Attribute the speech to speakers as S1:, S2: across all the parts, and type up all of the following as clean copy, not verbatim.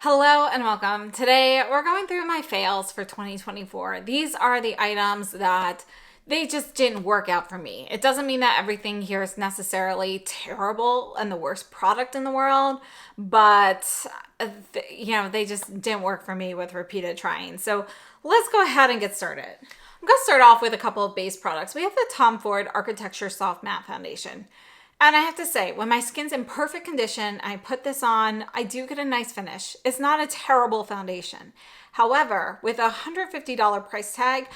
S1: Hello and welcome. Today we're going through my fails for 2024. These are the items that they just didn't work out for me. It doesn't mean that everything here is necessarily terrible and the worst product in the world, but they just didn't work for me with repeated trying. So let's go ahead and get started. I'm going to start off with a couple of base products. We have the Tom Ford Architecture Soft Matte Foundation. And I have to say, when my skin's in perfect condition, I put this on, I do get a nice finish. It's not a terrible foundation. However, with a $150 price tag,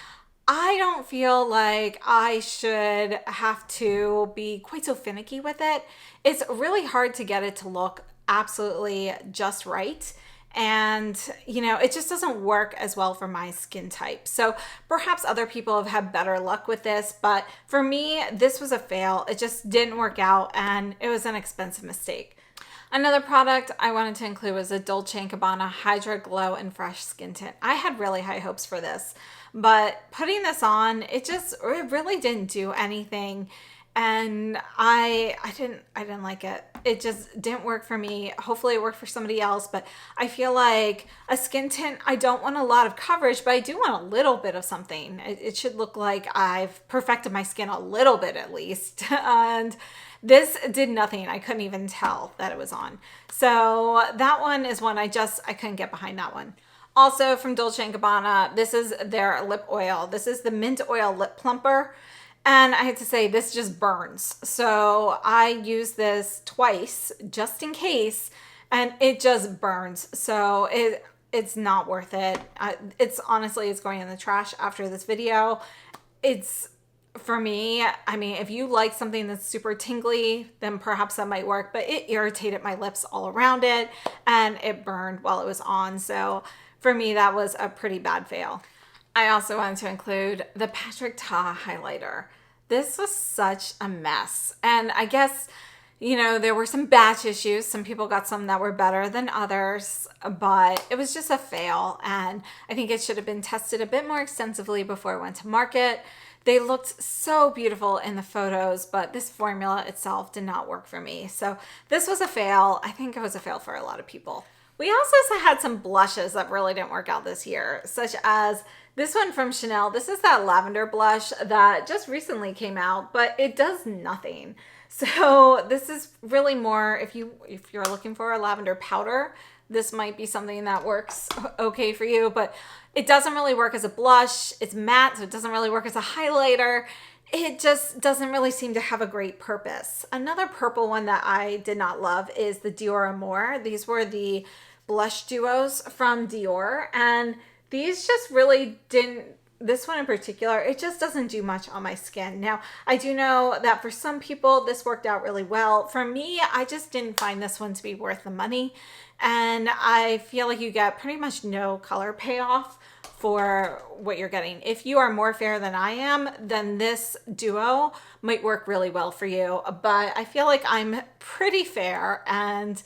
S1: I don't feel like I should have to be quite so finicky with it. It's really hard to get it to look absolutely just right. And, it just doesn't work as well for my skin type. So perhaps other people have had better luck with this, but for me, this was a fail. It just didn't work out and it was an expensive mistake. Another product I wanted to include was a Dolce & Gabbana Hydra Glow and Fresh Skin Tint. I had really high hopes for this, but putting this on, it really didn't do anything. And I didn't like it. It just didn't work for me. Hopefully it worked for somebody else, but I feel like a skin tint, I don't want a lot of coverage, but I do want a little bit of something. It should look like I've perfected my skin a little bit at least. And this did nothing. I couldn't even tell that it was on. So that one is one I couldn't get behind that one. Also from Dolce & Gabbana, this is their lip oil. This is the Mint Oil Lip Plumper. And I have to say, this just burns. So I use this twice just in case, and it just burns. So it's not worth it. It's going in the trash after this video. It's, for me, I mean, if you like something that's super tingly, then perhaps that might work. But it irritated my lips all around it, and it burned while it was on. So for me, that was a pretty bad fail. I also wanted to include the Patrick Ta highlighter. This was such a mess. And I guess, there were some batch issues. Some people got some that were better than others, but it was just a fail. And I think it should have been tested a bit more extensively before it went to market. They looked so beautiful in the photos, but this formula itself did not work for me. So this was a fail. I think it was a fail for a lot of people. We also had some blushes that really didn't work out this year, such as this one from Chanel. This is that lavender blush that just recently came out, but it does nothing. So this is really more, if you're looking for a lavender powder, this might be something that works okay for you, but it doesn't really work as a blush. It's matte, so it doesn't really work as a highlighter. It just doesn't really seem to have a great purpose. Another purple one that I did not love is the Dior Amour. These were the blush duos from Dior, and these just really didn't, this one in particular, it just doesn't do much on my skin. Now, I do know that for some people, this worked out really well. For me, I just didn't find this one to be worth the money, and I feel like you get pretty much no color payoff for what you're getting. If you are more fair than I am, then this duo might work really well for you, but I feel like I'm pretty fair, and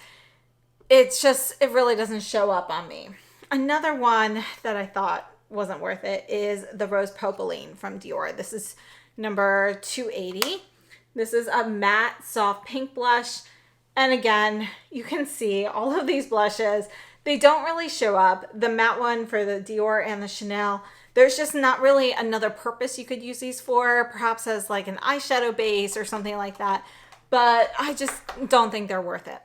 S1: it really doesn't show up on me. Another one that I thought wasn't worth it is the Rose Popeline from Dior. This is number 280. This is a matte soft pink blush. And again, you can see all of these blushes, they don't really show up. The matte one for the Dior and the Chanel, there's just not really another purpose you could use these for, perhaps as like an eyeshadow base or something like that. But I just don't think they're worth it.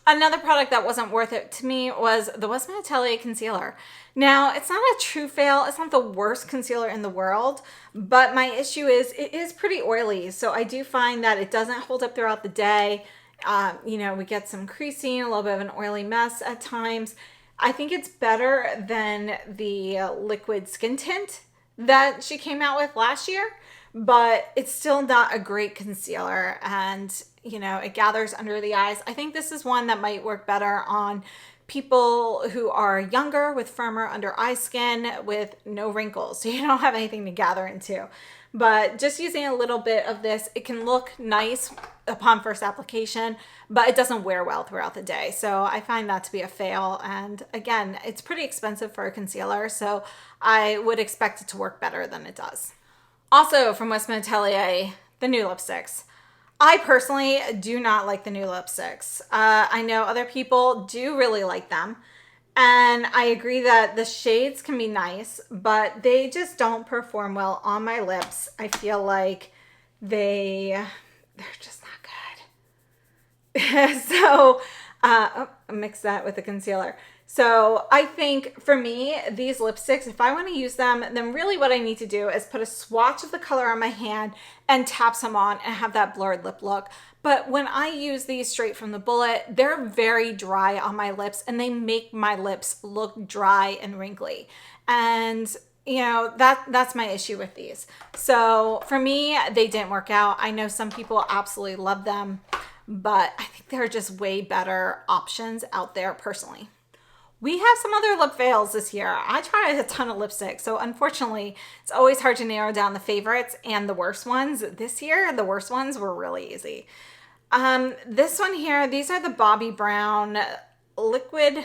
S1: Another product that wasn't worth it to me was the Westman Atelier concealer. Now, it's not a true fail. It's not the worst concealer in the world, but my issue is it is pretty oily. So I do find that it doesn't hold up throughout the day. We get some creasing, a little bit of an oily mess at times. I think it's better than the liquid skin tint that she came out with last year, but it's still not a great concealer, and it gathers under the eyes. I think this is one that might work better on people who are younger with firmer under eye skin with no wrinkles, so you don't have anything to gather into. But just using a little bit of this, it can look nice upon first application, but it doesn't wear well throughout the day. So I find that to be a fail. And again, it's pretty expensive for a concealer, so I would expect it to work better than it does. Also from Westman Atelier, the new lipsticks. I personally do not like the new lipsticks. I know other people do really like them. And I agree that the shades can be nice, but they just don't perform well on my lips. I feel like they're just not good. So mix that with the concealer. So I think for me, these lipsticks, if I want to use them, then really what I need to do is put a swatch of the color on my hand and tap some on and have that blurred lip look. But when I use these straight from the bullet, they're very dry on my lips and they make my lips look dry and wrinkly. And you know, that's my issue with these. So for me, they didn't work out. I know some people absolutely love them, but I think there are just way better options out there personally. We have some other lip fails this year. I tried a ton of lipstick, so unfortunately, it's always hard to narrow down the favorites and the worst ones. This year, the worst ones were really easy. This one here, these are the Bobbi Brown liquid,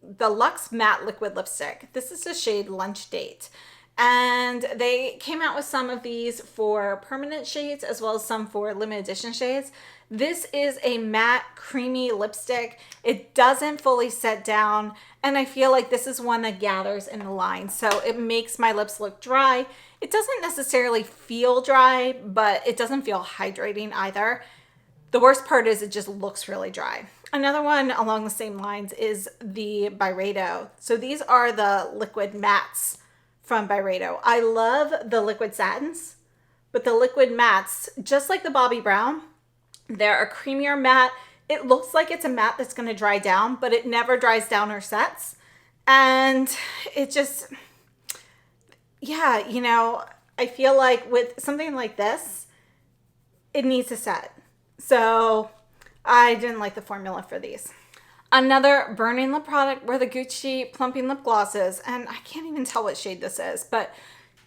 S1: the Luxe Matte Liquid Lipstick. This is the shade Lunch Date. And they came out with some of these for permanent shades as well as some for limited edition shades. This is a matte creamy lipstick. It doesn't fully set down, and I feel like this is one that gathers in the line, so it makes my lips look dry. It doesn't necessarily feel dry, but it doesn't feel hydrating either. The worst part is it just looks really dry. Another one along the same lines is the Byredo. So these are the liquid mattes from Byredo. I love the liquid satins, but the liquid mattes, just like the Bobbi Brown, they're a creamier matte. It looks like it's a matte that's going to dry down, but it never dries down or sets. And it just, yeah, you know, I feel like with something like this, it needs to set. So I didn't like the formula for these. Another burning lip product were the Gucci Plumping Lip Glosses. And I can't even tell what shade this is, but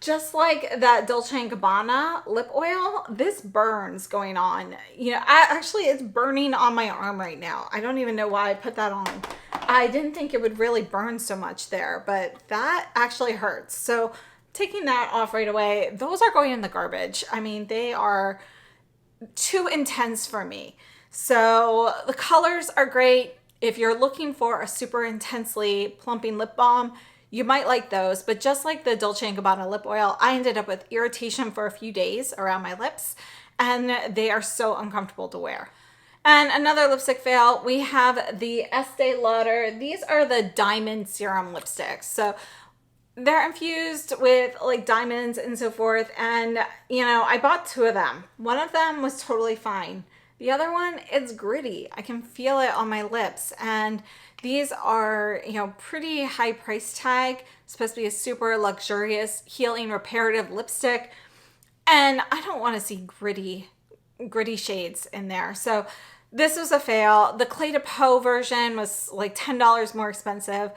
S1: just like that Dolce & Gabbana lip oil, this burns going on. You know, actually it's burning on my arm right now. I don't even know why I put that on. I didn't think it would really burn so much there, but that actually hurts. So taking that off right away, those are going in the garbage. I mean, they are too intense for me. So the colors are great. If you're looking for a super intensely plumping lip balm, you might like those, but just like the Dolce & Gabbana lip oil, I ended up with irritation for a few days around my lips, and they are so uncomfortable to wear. And another lipstick fail, we have the Estee Lauder. These are the Diamond Serum lipsticks. So they're infused with like diamonds and so forth, and you know, I bought two of them. One of them was totally fine. The other one, it's gritty. I can feel it on my lips, and these are, you know, pretty high price tag, supposed to be a super luxurious healing reparative lipstick. And I don't want to see gritty shades in there. So this was a fail. The Cle de Peau version was like $10 more expensive,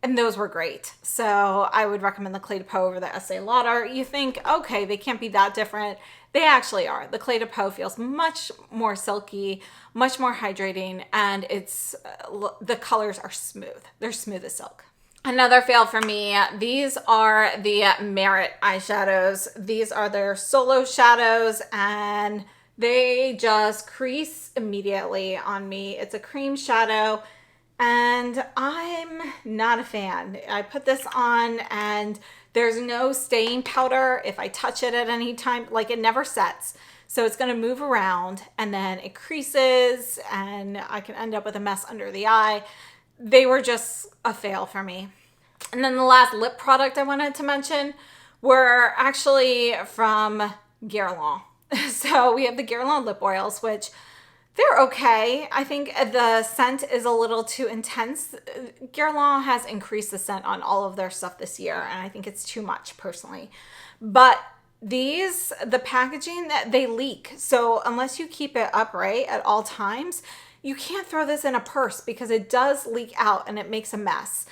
S1: and those were great. So I would recommend the Cle de Peau over the Estee Lauder. You think, okay, they can't be that different. They actually are. The Cle de Peau feels much more silky, much more hydrating, and it's the colors are smooth. They're smooth as silk. Another fail for me, these are the Merit eyeshadows. These are their solo shadows, and they just crease immediately on me. It's a cream shadow, and I'm not a fan. I put this on, and there's no staying powder if I touch it at any time. Like, it never sets. So it's going to move around, and then it creases, and I can end up with a mess under the eye. They were just a fail for me. And then the last lip product I wanted to mention were actually from Guerlain. So we have the Guerlain lip oils, which they're okay. I think the scent is a little too intense. Guerlain has increased the scent on all of their stuff this year, and I think it's too much personally. But these, the packaging, they leak. So unless you keep it upright at all times, you can't throw this in a purse because it does leak out and it makes a mess.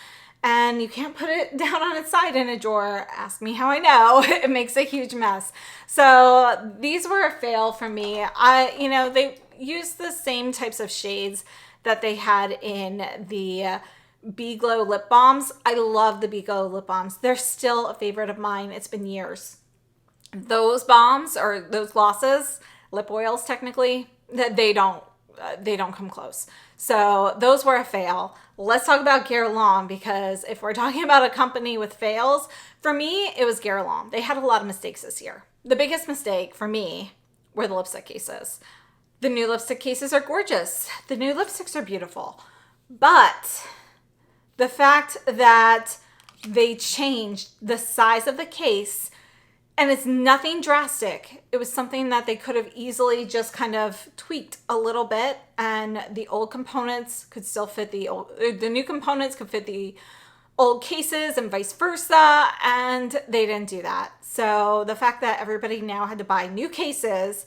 S1: And you can't put it down on its side in a drawer. Ask me how I know. It makes a huge mess. So these were a fail for me. They used the same types of shades that they had in the Be Glow lip balms. I love the Be Glow lip balms. They're still a favorite of mine. It's been years. Those balms, or those glosses, lip oils technically, that they don't they don't come close. So those were a fail. Let's talk about Guerlain, because if we're talking about a company with fails, for me, it was Guerlain. They had a lot of mistakes this year. The biggest mistake for me were the lipstick cases. The new lipstick cases are gorgeous. The new lipsticks are beautiful. But the fact that they changed the size of the case, and it's nothing drastic. It was something that they could have easily just kind of tweaked a little bit, and the old components could still fit the new components could fit the old cases and vice versa, and they didn't do that. So the fact that everybody now had to buy new cases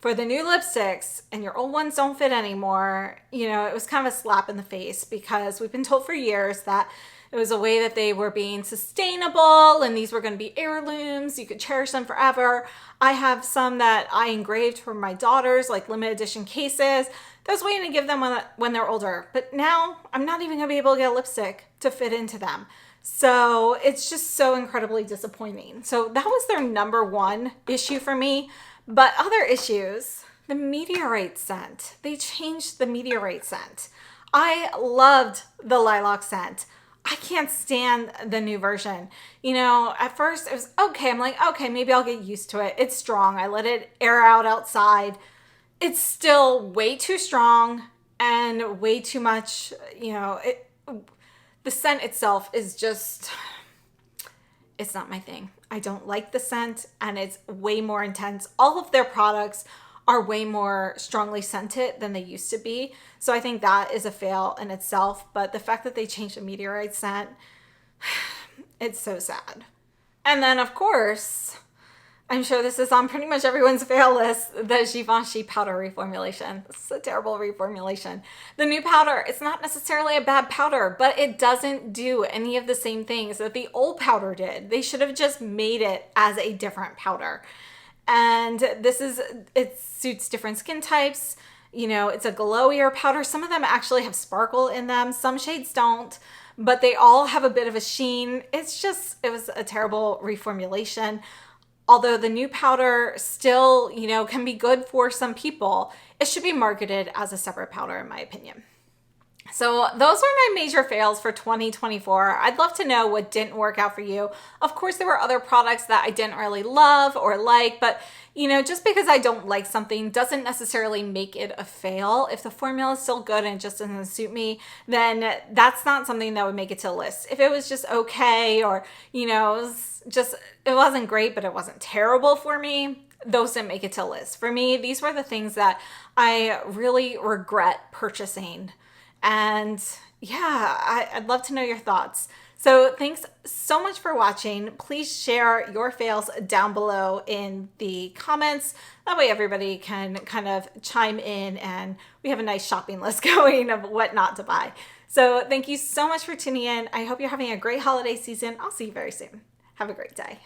S1: for the new lipsticks and your old ones don't fit anymore, it was kind of a slap in the face, because we've been told for years that it was a way that they were being sustainable and these were going to be heirlooms. You could cherish them forever. I have some that I engraved for my daughters, like limited edition cases. I was waiting to give them when they're older. But now I'm not even going to be able to get a lipstick to fit into them. So it's just so incredibly disappointing. So that was their number one issue for me. But other issues, the meteorite scent. They changed the meteorite scent. I loved the lilac scent. I can't stand the new version. At first it was okay. I'm like, okay, maybe I'll get used to it. It's strong. I let it air out outside. It's still way too strong and way too much, the scent itself is just, it's not my thing. I don't like the scent, and it's way more intense. All of their products are way more strongly scented than they used to be. So I think that is a fail in itself. But the fact that they changed the meteorite scent, it's so sad. And then, of course, I'm sure this is on pretty much everyone's fail list, the Givenchy powder reformulation. This is a terrible reformulation. The new powder, it's not necessarily a bad powder, but it doesn't do any of the same things that the old powder did. They should have just made it as a different powder. And it suits different skin types. It's a glowier powder. Some of them actually have sparkle in them. Some shades don't, but they all have a bit of a sheen. It was a terrible reformulation. Although the new powder still, can be good for some people, it should be marketed as a separate powder, in my opinion. So those are my major fails for 2024. I'd love to know what didn't work out for you. Of course, there were other products that I didn't really love or like, but just because I don't like something doesn't necessarily make it a fail. If the formula is still good and it just doesn't suit me, then that's not something that would make it to a list. If it was just okay, or, it wasn't great, but it wasn't terrible for me, those didn't make it to a list. For me, these were the things that I really regret purchasing. And yeah, I'd love to know your thoughts. So thanks so much for watching. Please share your fails down below in the comments. That way everybody can kind of chime in and we have a nice shopping list going of what not to buy. So thank you so much for tuning in. I hope you're having a great holiday season. I'll see you very soon. Have a great day.